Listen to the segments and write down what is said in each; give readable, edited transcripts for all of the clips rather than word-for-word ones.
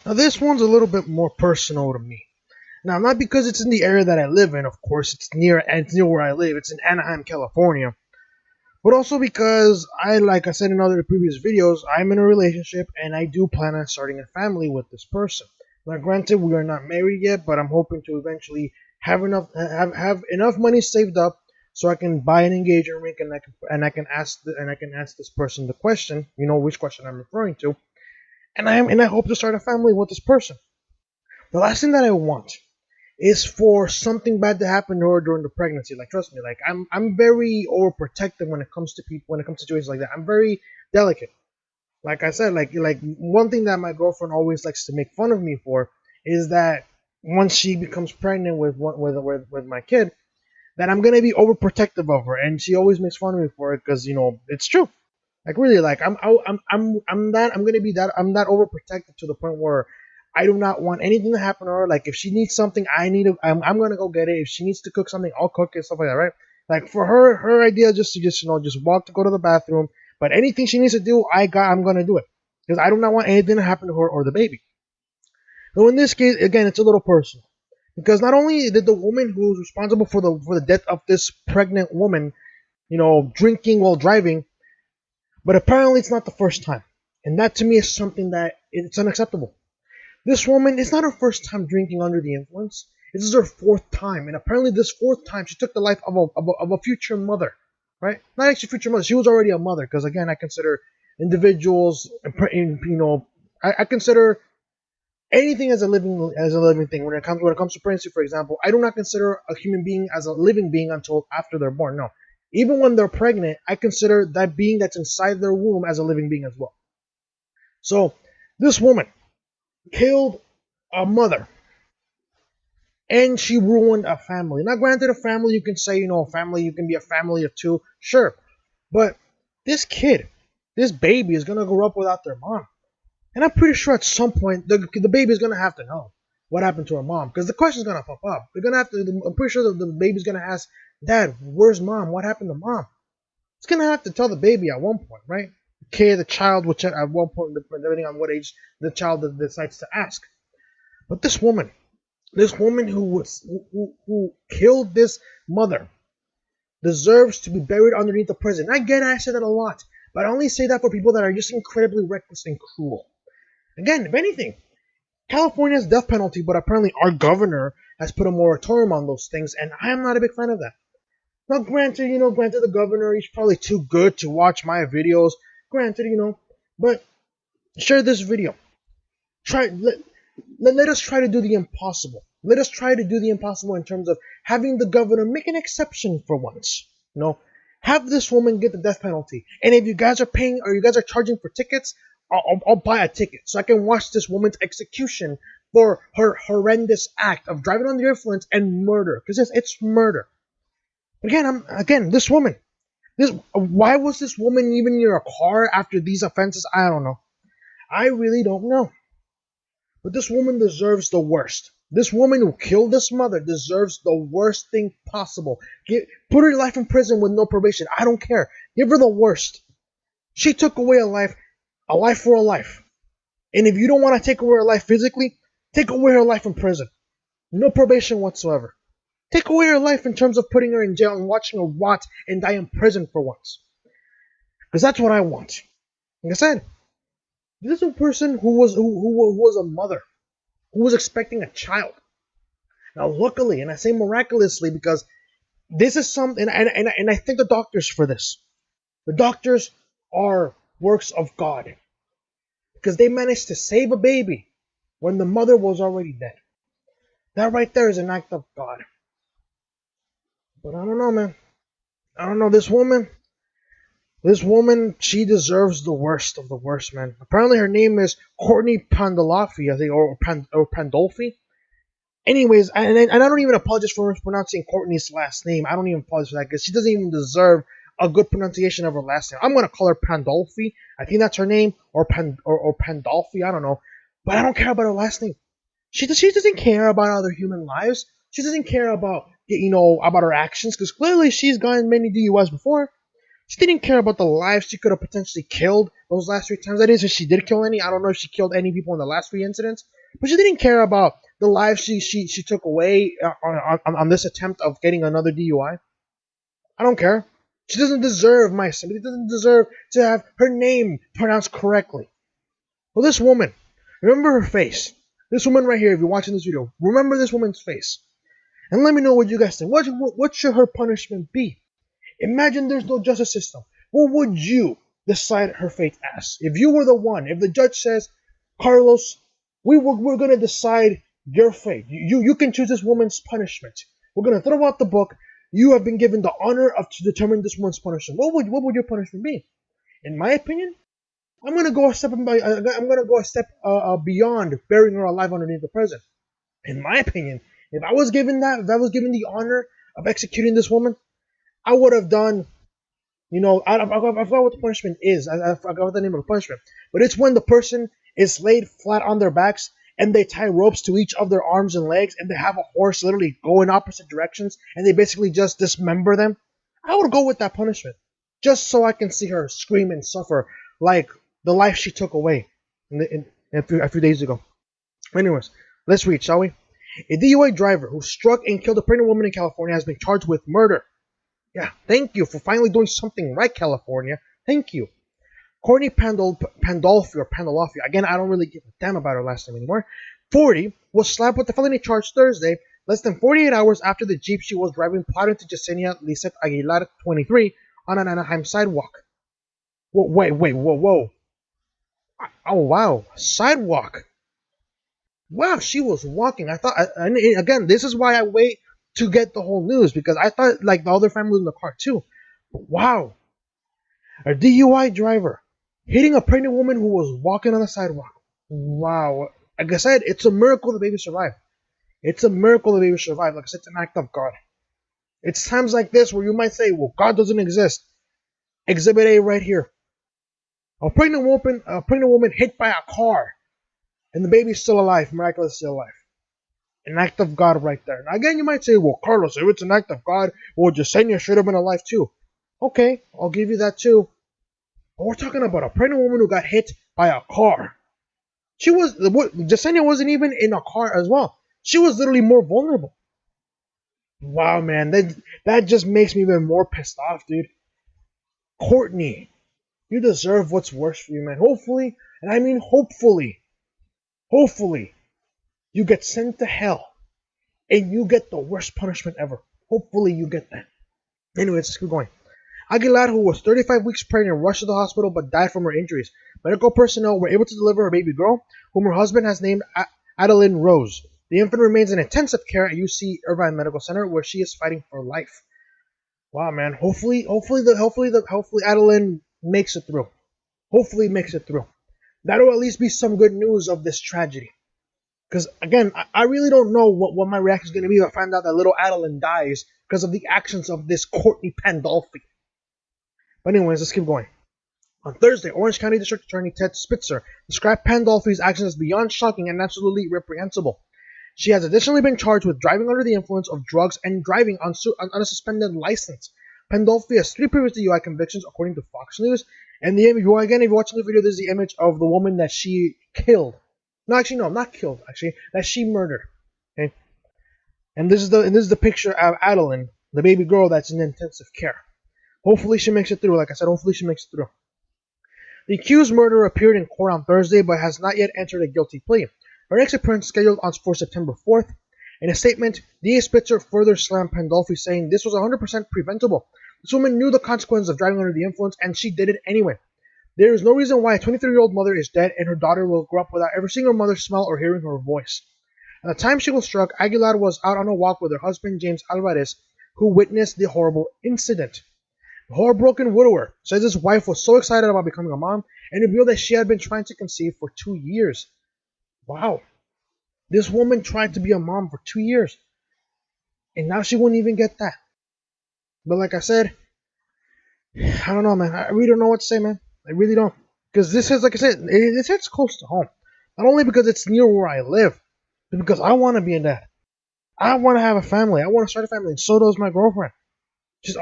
Now, this one's a little bit more personal to me. Now, not because it's in the area that I live in, of course, it's near where I live. It's in Anaheim, California. But also because like I said in other previous videos, I'm in a relationship and I do plan on starting a family with this person. Now, granted, we are not married yet, but I'm hoping to eventually have enough money saved up so I can buy an engagement ring and I can ask this person the question, which question I'm referring to, and I hope to start a family with this person. The last thing that I want is for something bad to happen to her during the pregnancy. Like, trust me, like I'm very overprotective when it comes to people, when it comes to situations like that. I'm very delicate. Like I said, like one thing that my girlfriend always likes to make fun of me for is that once she becomes pregnant with my kid, that I'm gonna be overprotective of her, and she always makes fun of me for it because it's true. Like, really, like I'm gonna be that I'm that overprotective to the point where I do not want anything to happen to her. Like, if she needs something, I'm gonna go get it. If she needs to cook something, I'll cook it, stuff like that, right? Like, for her idea just to just walk to go to the bathroom, but anything she needs to do, I'm gonna do it because I do not want anything to happen to her or the baby. So in this case, again, it's a little personal because not only did the woman who's responsible for the death of this pregnant woman, drinking while driving, but apparently it's not the first time. And that to me is something that it's unacceptable. This woman, it's not her first time drinking under the influence. This is her fourth time. And apparently this fourth time she took the life of a future mother. Right? Not actually future mother. She was already a mother. Because again, I consider individuals, I consider anything as a living thing. When it comes to pregnancy, for example, I do not consider a human being as a living being until after they're born. No, even when they're pregnant, I consider that being that's inside their womb as a living being as well. So this woman killed a mother and she ruined a family. Now, granted, a family you can say, a family you can be a family of two, sure, but this kid, this baby is gonna grow up without their mom. And I'm pretty sure at some point the baby's gonna have to know what happened to her mom because the question's gonna pop up. They're gonna have to. I'm pretty sure the baby's gonna ask, "Dad, where's mom? What happened to mom?" It's gonna have to tell the baby at one point, right? The kid, the child, which at one point, depending on what age the child decides to ask. But this woman who killed this mother deserves to be buried underneath the prison. Again, I say that a lot, but I only say that for people that are just incredibly reckless and cruel. Again, if anything, California has death penalty, but apparently our governor has put a moratorium on those things, and I am not a big fan of that. Now, granted, the governor, he's probably too good to watch my videos. Granted, but share this video. Try let us try to do the impossible. Let us try to do the impossible in terms of having the governor make an exception for once. Have this woman get the death penalty. And if you guys are paying or you guys are charging for tickets, I'll buy a ticket so I can watch this woman's execution for her horrendous act of driving under the influence and murder. Because it's murder. Again, this woman. Why was this woman even near a car after these offenses? I don't know. I really don't know. But this woman deserves the worst. This woman who killed this mother deserves the worst thing possible. Put her life in prison with no probation. I don't care. Give her the worst. She took away a life for a life. And if you don't want to take away her life physically, take away her life in prison. No probation whatsoever. Take away her life in terms of putting her in jail and watching her rot and die in prison for once. Because that's what I want. Like I said, this is a person who was a mother, who was expecting a child. Now, luckily, and I say miraculously because this is something, and I thank the doctors for this. The doctors are works of God because they managed to save a baby when the mother was already dead. That right there is an act of God. But I don't know, man. I don't know. This woman, she deserves the worst of the worst, man. Apparently, her name is Courtney Pandolfi, I think, or Pandolfi. Anyways, and I don't even apologize for mispronouncing Courtney's last name. I don't even apologize for that because she doesn't even deserve a good pronunciation of her last name. I'm gonna call her Pandolfi. I think that's her name, or Pandolfi. I don't know, but I don't care about her last name. She doesn't care about other human lives. She doesn't care about about her actions because clearly she's gotten many DUIs before. She didn't care about the lives she could have potentially killed those last 3 times. That is, if she did kill any. I don't know if she killed any people in the last 3 incidents, but she didn't care about the lives she took away on this attempt of getting another DUI. I don't care. She doesn't deserve my sympathy. Doesn't deserve to have her name pronounced correctly. Well, this woman, remember her face. This woman right here, if you're watching this video, remember this woman's face. And let me know what you guys think. What should her punishment be? Imagine there's no justice system. What would you decide her fate as? If you were the one, if the judge says, Carlos, we're going to decide your fate. You can choose this woman's punishment. We're going to throw out the book. You have been given the honor of to determine this woman's punishment. What would your punishment be? In my opinion, I'm going to go a step. I'm going to go a step beyond burying her alive underneath the prison. In my opinion, if I was given the honor of executing this woman, I would have done, I forgot what the punishment is. I forgot what the name of the punishment. But it's when the person is laid flat on their backs and they tie ropes to each of their arms and legs and they have a horse literally go in opposite directions and they basically just dismember them. I would go with that punishment just so I can see her scream and suffer like the life she took away a few days ago. Anyways, let's read, shall we? A DUI driver who struck and killed a pregnant woman in California has been charged with murder. Yeah, thank you for finally doing something right, California. Thank you. Courtney Pandolfi, again, I don't really give a damn about her last name anymore, 40, was slapped with the felony charge Thursday, less than 48 hours after the Jeep she was driving plowed into Yesenia Aguilar, 23, on an Anaheim sidewalk. Whoa. Oh, wow. Sidewalk. Wow, she was walking. I thought, and again, this is why I wait to get the whole news, because I thought like the other family was in the car too. But wow, a DUI driver hitting a pregnant woman who was walking on the sidewalk. Wow, like I said, it's a miracle the baby survived. It's a miracle the baby survived. Like I said, it's an act of God. It's times like this where you might say, well, God doesn't exist. Exhibit A right here. A pregnant woman hit by a car, and the baby's still alive, miraculously still alive. An act of God right there. Now again, you might say, well, Carlos, if it's an act of God, well, Yesenia should have been alive too. Okay, I'll give you that too. But we're talking about a pregnant woman who got hit by a car. Yesenia wasn't even in a car as well. She was literally more vulnerable. Wow, man, that just makes me even more pissed off, dude. Courtney, you deserve what's worse for you, man. Hopefully, and I mean hopefully, you get sent to hell and you get the worst punishment ever. Hopefully you get that. Anyways, let's keep going. Aguilar, who was 35 weeks pregnant, rushed to the hospital but died from her injuries. Medical personnel were able to deliver her baby girl, whom her husband has named Adeline Rose. The infant remains in intensive care at UC Irvine Medical Center, where she is fighting for life. Wow, man. Hopefully Adeline makes it through. Hopefully makes it through. That'll at least be some good news of this tragedy. Because, again, I really don't know what my reaction is going to be if I find out that little Adeline dies because of the actions of this Courtney Pandolfi. But anyways, let's keep going. On Thursday, Orange County District Attorney Ted Spitzer described Pandolfi's actions as beyond shocking and absolutely reprehensible. She has additionally been charged with driving under the influence of drugs and driving on a suspended license. Pandolfi has 3 previous DUI convictions, according to Fox News. And if you're watching the video, this is the image of the woman that she killed. No, actually, no, not killed. Actually, that she murdered. Okay, and this is the picture of Adeline, the baby girl that's in intensive care. Hopefully, she makes it through. Like I said, hopefully she makes it through. The accused murderer appeared in court on Thursday, but has not yet entered a guilty plea. Her next appearance is scheduled for September 4th. In a statement, DA Spitzer further slammed Pandolfi, saying this was 100% preventable. This woman knew the consequences of driving under the influence, and she did it anyway. There is no reason why a 23-year-old mother is dead and her daughter will grow up without ever seeing her mother smell or hearing her voice. At the time she was struck, Aguilar was out on a walk with her husband, James Alvarez, who witnessed the horrible incident. The heartbroken widower says his wife was so excited about becoming a mom and revealed that she had been trying to conceive for 2 years. Wow. This woman tried to be a mom for 2 years. And now she wouldn't even get that. But like I said, I don't know, man. I really don't know what to say, man. I really don't. Because this is, like I said, this hits close to home. Not only because it's near where I live, but because I want to be a dad. I want to have a family. I want to start a family. And so does my girlfriend. She's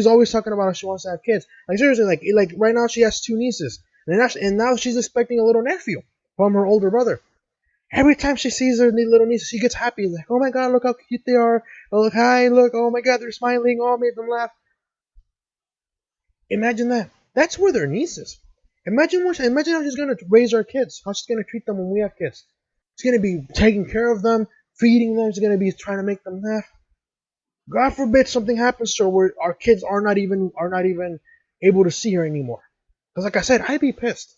always talking about how she wants to have kids. Like seriously, like right now she has two nieces, and now she's expecting a little nephew from her older brother. Every time she sees her little nieces, she gets happy. Like, oh my god, look how cute they are. Oh look, hi, look, oh my god, they're smiling. Oh, made them laugh. Imagine that. That's where they're nieces. Imagine how she's gonna raise our kids. How she's gonna treat them when we have kids. She's gonna be taking care of them, feeding them. She's gonna be trying to make them laugh. God forbid something happens to her where our kids are not even able to see her anymore. Because like I said, I'd be pissed.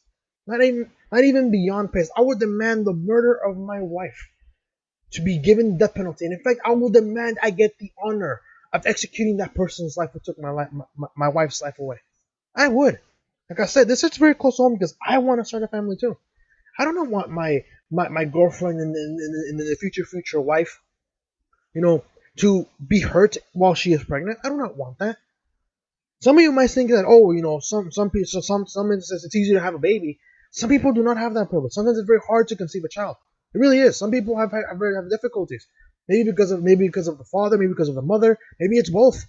Not even beyond pissed. I would demand the murder of my wife to be given death penalty. And in fact, I will demand I get the honor of executing that person's life who took my wife's life away. I would. Like I said, this is very close to home because I want to start a family too. I don't want my girlfriend and the future wife, you know, to be hurt while she is pregnant. I do not want that. Some of you might think that, oh, some people, some instances it's easier to have a baby. Some people do not have that privilege. Sometimes it's very hard to conceive a child. It really is. Some people have difficulties. Maybe because of the father, maybe because of the mother, maybe it's both.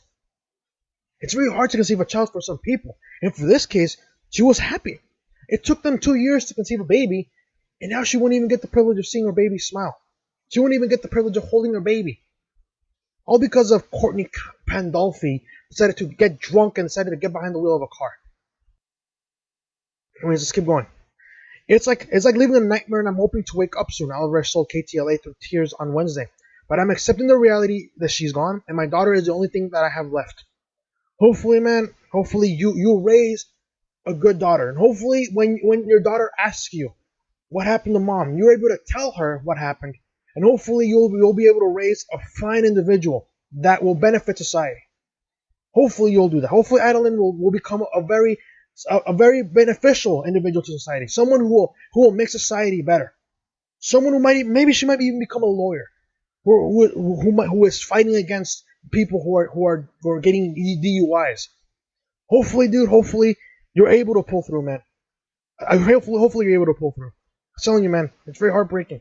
It's really hard to conceive a child for some people. And for this case, she was happy. It took them 2 years to conceive a baby, and now she won't even get the privilege of seeing her baby smile. She won't even get the privilege of holding her baby. All because of Courtney Pandolfi decided to get drunk and decided to get behind the wheel of a car. Anyways, let's keep going. It's like living a nightmare, and I'm hoping to wake up soon. Oliver sold KTLA through tears on Wednesday, but I'm accepting the reality that she's gone, and my daughter is the only thing that I have left. Hopefully, man, hopefully you raise a good daughter, and hopefully when your daughter asks you what happened to mom, you're able to tell her what happened, and hopefully you'll be able to raise a fine individual that will benefit society. Hopefully you'll do that. Hopefully Adeline will become a very beneficial individual to society. Someone who will make society better. Someone maybe she might even become a lawyer who is fighting against people who are getting DUIs. Hopefully, dude. Hopefully you're able to pull through, man. Hopefully you're able to pull through. I'm telling you, man, it's very heartbreaking.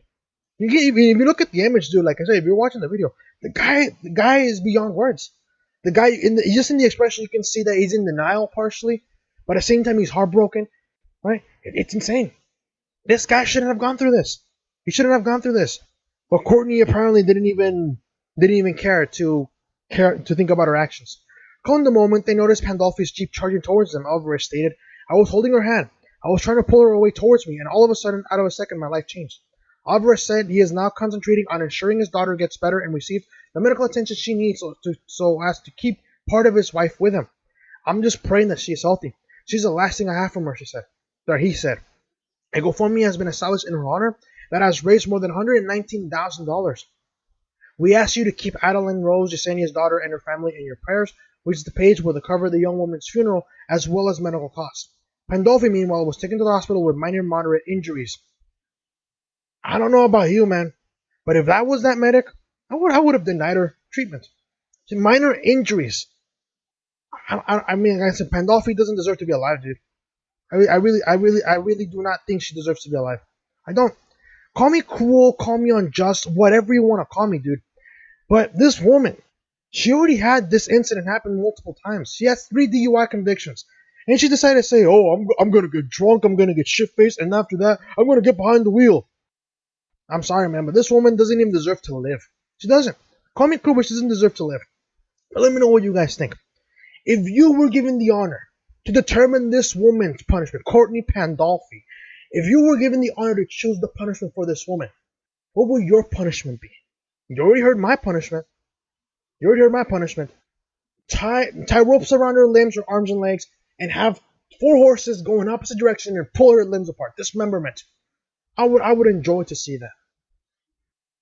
If you look at the image, dude, like I said, if you're watching the video, the guy is beyond words. The guy just in the expression, you can see that he's in denial partially, but at the same time he's heartbroken. Right? It's insane. This guy shouldn't have gone through this. He shouldn't have gone through this. But Courtney apparently didn't even care to think about her actions. Calling the moment, they noticed Pandolfi's jeep charging towards them. Alvarez stated, "I was holding her hand. I was trying to pull her away towards me, and all of a sudden, out of a second, my life changed." Alvarez said he is now concentrating on ensuring his daughter gets better and receives the medical attention she needs so as to keep part of his wife with him. "I'm just praying that she is healthy. She's the last thing I have from her," he said. A GoFundMe has been established in her honor that has raised more than $119,000. "We ask you to keep Adeline Rose, Yesenia's daughter, and her family in your prayers," which is the page where they cover the young woman's funeral as well as medical costs. Pandolfi, meanwhile, was taken to the hospital with minor moderate injuries. I don't know about you, man, but if that was that medic, I would have denied her treatment. Minor injuries. I mean, like I said, Pandolfi doesn't deserve to be alive, dude. I really do not think she deserves to be alive. I don't. Call me cruel, call me unjust, whatever you want to call me, dude. But this woman, she already had this incident happen multiple times. She has 3 DUI convictions. And she decided to say, oh, I'm going to get drunk, I'm going to get shit-faced, and after that, I'm going to get behind the wheel. I'm sorry, man, but this woman doesn't even deserve to live. She doesn't. Call me cruel, but she doesn't deserve to live. But let me know what you guys think. If you were given the honor to determine this woman's punishment, Courtney Pandolfi, if you were given the honor to choose the punishment for this woman, what would your punishment be? You already heard my punishment. Tie ropes around her limbs, her arms and legs, and have 4 horses go in opposite direction and pull her limbs apart. Dismemberment. I would enjoy to see that.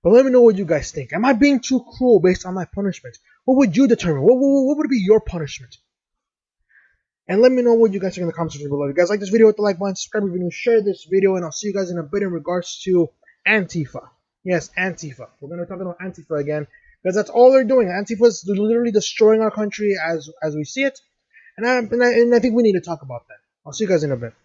But let me know what you guys think. Am I being too cruel based on my punishment? What would you determine? What would be your punishment? And let me know what you guys think in the comment section below. If you guys like this video, hit the like button, subscribe if you're new, share this video, and I'll see you guys in a bit in regards to Antifa. Yes, Antifa. We're going to talk about Antifa again, because that's all they're doing. Antifa is literally destroying our country as we see it, and I think we need to talk about that. I'll see you guys in a bit.